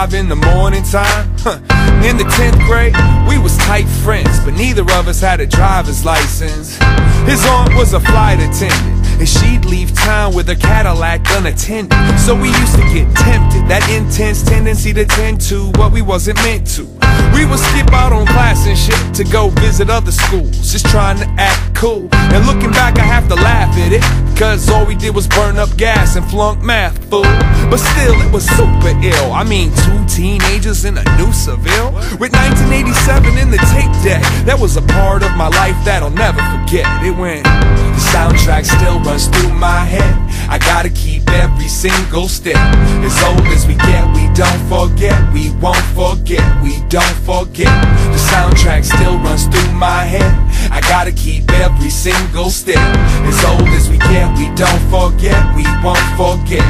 5 in the morning time. In the 10th grade, we was tight friends, but neither of us had a driver's license. His aunt was a flight attendant, and she'd leave town with her Cadillac unattended. So we used to get tempted, that intense tendency to tend to what we wasn't meant to. We would skip out on class and shit to go visit other schools, just trying to act cool. And looking back, I have to laugh at it, cause all we did was burn up gas and flunk math, fool. But still, it was super ill. I mean, 2 teenagers in a new Seville, with 1987 in the tape deck. That was a part of my life that I'll never forget. It went, the soundtrack still runs through my head. I gotta keep every single step. As old as we get, we don't forget. We won't forget, we don't forget. The soundtrack still runs through my head. I gotta keep every single step. As old as we get, we don't forget, we won't forget.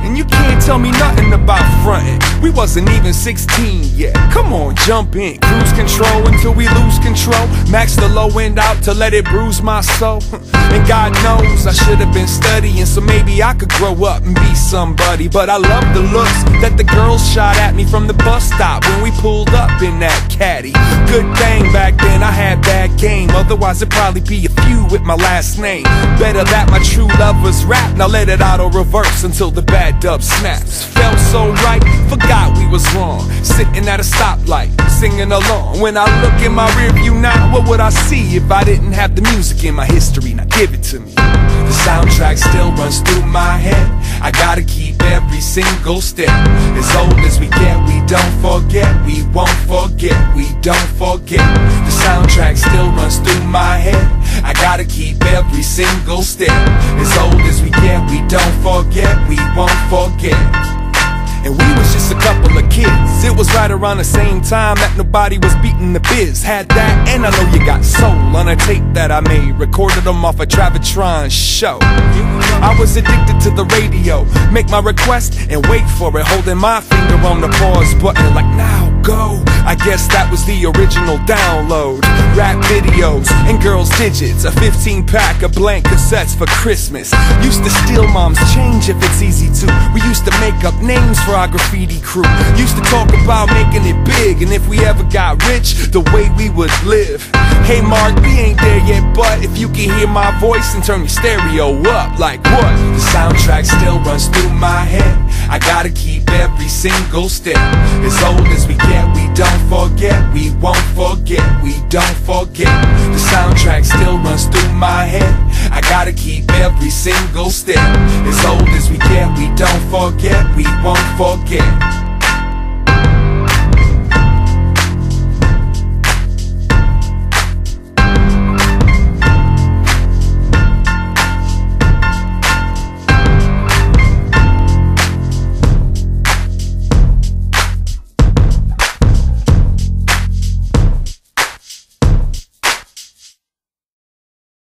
And you can't tell me nothing about frontin'. We wasn't even 16 yet. Come on, jump in. Cruise control until we lose control. Max the low end out to let it bruise my soul. And God knows I should have been studying, so maybe I could grow up and be somebody. But I love the looks that the girls shot at me from the bus stop when we pulled up in that caddy. Good thing back then I had bad game, otherwise it'd probably be a few with my last name. Better that my true love was rap. Now let it auto reverse until the bad dub snaps. Felt so right, forgot we was wrong. Sitting at a stoplight, singing along. When I look in my rearview now, what would I see if I didn't have the music in my history? Now give it to me. The soundtrack still runs through my head. I gotta keep every single step. As old as we get, we don't forget. We won't forget, we don't forget. The soundtrack still runs through my head. I gotta keep every single step. As old as we get, we don't forget, we won't forget. And we was just a couple of kids. It was right around the same time that nobody was beating the biz. Had that, and I know you got soul on a tape that I made. Recorded them off a Travitron show. I was addicted to the radio. Make my request and wait for it, holding my finger on the pause button like, now go. I guess that was the original download. Rap videos and girls' digits. A 15-pack of blank cassettes for Christmas. Used to steal mom's change if it's easy to. We used to make up names for our graffiti crew. Used to talk about making it big, and if we ever got rich, the way we would live. Hey Mark, we ain't there yet, but if you can hear my voice and turn your stereo up, like what? The soundtrack still runs through my head. I gotta keep every single step. As old as we get, we don't forget, we won't forget, we don't forget. The soundtrack still runs through my head. I gotta keep every single step. As old as we get, we don't forget, we won't forget.